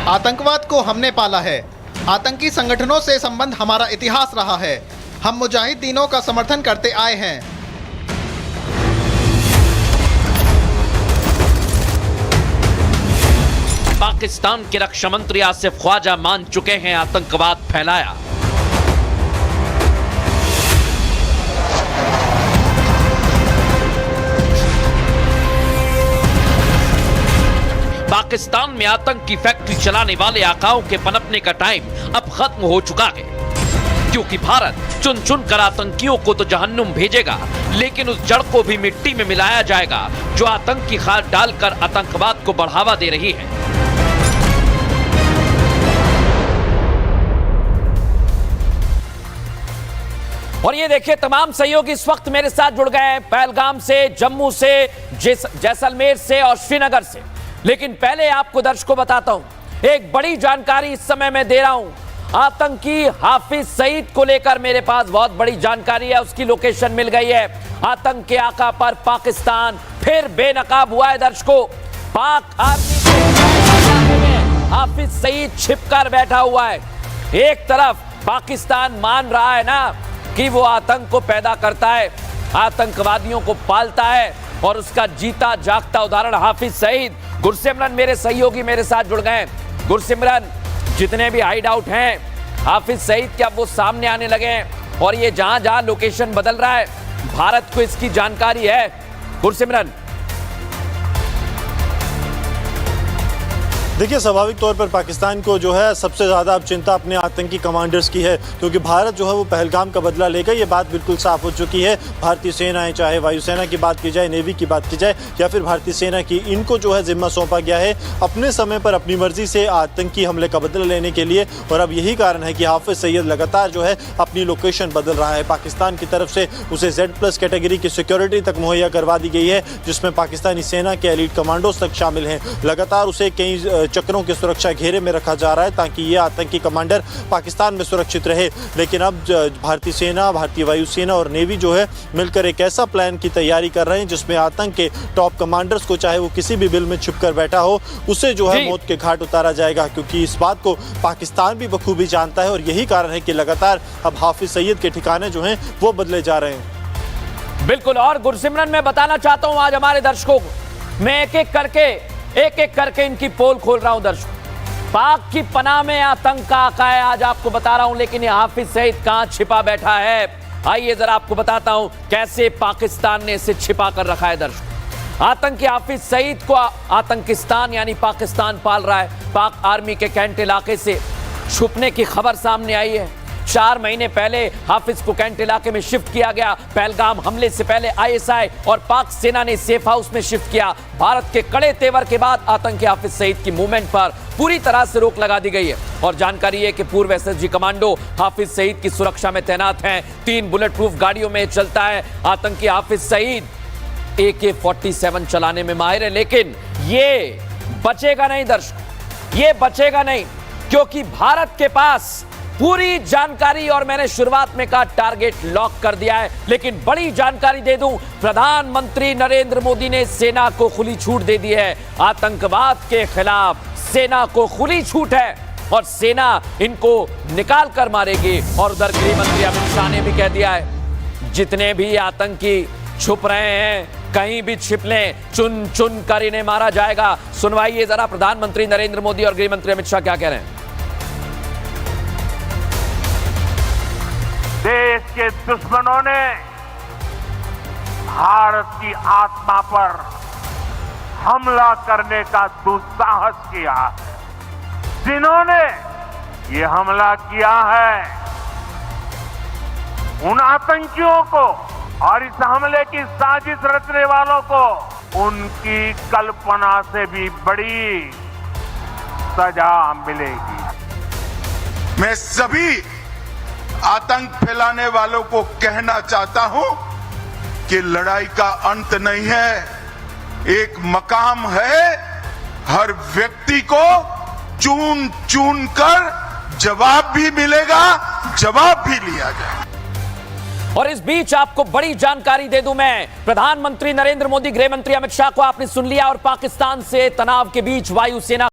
आतंकवाद को हमने पाला है। आतंकी संगठनों से संबंध हमारा इतिहास रहा है। हम मुजाहिदीनों का समर्थन करते आए हैं। पाकिस्तान के रक्षा मंत्री आसिफ ख्वाजा मान चुके हैं आतंकवाद फैलाया। पाकिस्तान में आतंक की फैक्ट्री चलाने वाले आकाओं के पनपने का टाइम अब खत्म हो चुका है, क्योंकि भारत चुन चुन कर आतंकियों को तो जहन्नुम भेजेगा, लेकिन उस जड़ को भी मिट्टी में मिलाया जाएगा जो आतंक की खाद डालकर आतंकवाद को बढ़ावा दे रही है। और ये देखिए, तमाम सहयोगी इस वक्त मेरे साथ जुड़ गए हैं, पहलगाम से, जम्मू से, जैसलमेर से और श्रीनगर से। लेकिन पहले आपको दर्शकों बताता हूं, एक बड़ी जानकारी इस समय मैं दे रहा हूं। आतंकी हाफिज सईद को लेकर मेरे पास बहुत बड़ी जानकारी है, उसकी लोकेशन मिल गई है। आतंक के आका पर पाकिस्तान फिर बेनकाब हुआ है दर्शकों। पाक आर्मी में हाफिज सईद छिपकर बैठा हुआ है। एक तरफ पाकिस्तान मान रहा है ना कि वो आतंक को पैदा करता है, आतंकवादियों को पालता है, और उसका जीता जागता उदाहरण हाफिज सईद। गुरसिमरन मेरे सहयोगी मेरे साथ जुड़ गए। गुरसिमरन, जितने भी हाइड आउट हैं हाफिज सईद के, अब वो सामने आने लगे हैं, और ये जहां जहां लोकेशन बदल रहा है भारत को इसकी जानकारी है। गुरसिमरन, देखिए, स्वाभाविक तौर पर पाकिस्तान को जो है सबसे ज़्यादा अब चिंता अपने आतंकी कमांडर्स की है, क्योंकि भारत जो है वो पहलगाम का बदला लेगा, ये बात बिल्कुल साफ हो चुकी है। भारतीय सेनाएं, चाहे वायुसेना की बात की जाए, नेवी की बात की जाए, या फिर भारतीय सेना की, इनको जो है जिम्मा सौंपा गया है अपने समय पर अपनी मर्जी से आतंकी हमले का बदला लेने के लिए। और अब यही कारण है कि हाफिज सईद लगातार जो है अपनी लोकेशन बदल रहा है। पाकिस्तान की तरफ से उसे Z+ कैटेगरी की सिक्योरिटी तक मुहैया करवा दी गई है, जिसमें पाकिस्तानी सेना के एलीट कमांडोज तक शामिल हैं। लगातार उसे कई चक्रों के सुरक्षा घेरे में रखा जा रहा है ताकि ये आतंकी कमांडर पाकिस्तान में सुरक्षित रहे। लेकिन अब भारतीय सेना, भारतीय वायुसेना और नेवी जो है मिलकर एक ऐसा प्लान की तैयारी कर रहे हैं जिसमें आतंक के टॉप कमांडर्स को, चाहे वो किसी भी बिल में छिपकर बैठा हो, उसे जो है मौत के घाट उतारा जाएगा, क्योंकि इस बात को पाकिस्तान भी बखूबी जानता है। और यही कारण है कि लगातार अब हाफिज सईद के ठिकाने जो हैं वो बदले जा रहे हैं। बिल्कुल। और गुरसिमरन, मैं बताना चाहता हूं आज हमारे दर्शकों को, मैं एक एक करके इनकी पोल खोल रहा हूं दर्शकों। पाक की पनाह में आतंक का आका है, आज आपको बता रहा हूं, लेकिन ये हाफिज सईद कहां छिपा बैठा है, आइए जरा आपको बताता हूं कैसे पाकिस्तान ने इसे छिपा कर रखा है दर्शकों। आतंकी हाफिज सईद को आतंकिस्तान यानी पाकिस्तान पाल रहा है। पाक आर्मी के कैंट इलाके से छुपने की खबर सामने आई है। 4 महीने पहले हाफिज को कैंट इलाके में शिफ्ट किया गया। पहलगाम हमले से पहले ISI और पाक सेना ने सेफ हाउस में शिफ्ट किया। भारत के कड़े तेवर के बाद आतंकी हाफिज सईद की मूवमेंट पर पूरी तरह से रोक लगा दी गई है। और जानकारी है कि पूर्व SSG कमांडो हाफिज सईद की सुरक्षा में तैनात हैं। 3 बुलेट प्रूफ गाड़ियों में चलता है आतंकी हाफिज सईद। AK-47 चलाने में माहिर है, लेकिन ये बचेगा नहीं दर्शक, ये बचेगा नहीं, क्योंकि भारत के पास पूरी जानकारी, और मैंने शुरुआत में कहा टारगेट लॉक कर दिया है। लेकिन बड़ी जानकारी दे दूं, प्रधानमंत्री नरेंद्र मोदी ने सेना को खुली छूट दे दी है। आतंकवाद के खिलाफ सेना को खुली छूट है, और सेना इनको निकाल कर मारेगी। और उधर गृह मंत्री अमित शाह ने भी कह दिया है, जितने भी आतंकी छुप रहे हैं कहीं भी छिप लें, चुन चुन कर इन्हें मारा जाएगा। सुनवाइए जरा प्रधानमंत्री नरेंद्र मोदी और गृह मंत्री अमित शाह क्या कह रहे हैं। देश के दुश्मनों ने भारत की आत्मा पर हमला करने का दुस्साहस किया। जिन्होंने ये हमला किया है, उन आतंकियों को और इस हमले की साजिश रचने वालों को उनकी कल्पना से भी बड़ी सजा मिलेगी। मैं सभी आतंक फैलाने वालों को कहना चाहता हूं कि लड़ाई का अंत नहीं है, एक मकाम है। हर व्यक्ति को चुन चुन कर जवाब भी मिलेगा, जवाब भी लिया जाएगा। और इस बीच आपको बड़ी जानकारी दे दूं मैं, प्रधानमंत्री नरेंद्र मोदी, गृह मंत्री अमित शाह को आपने सुन लिया, और पाकिस्तान से तनाव के बीच वायुसेना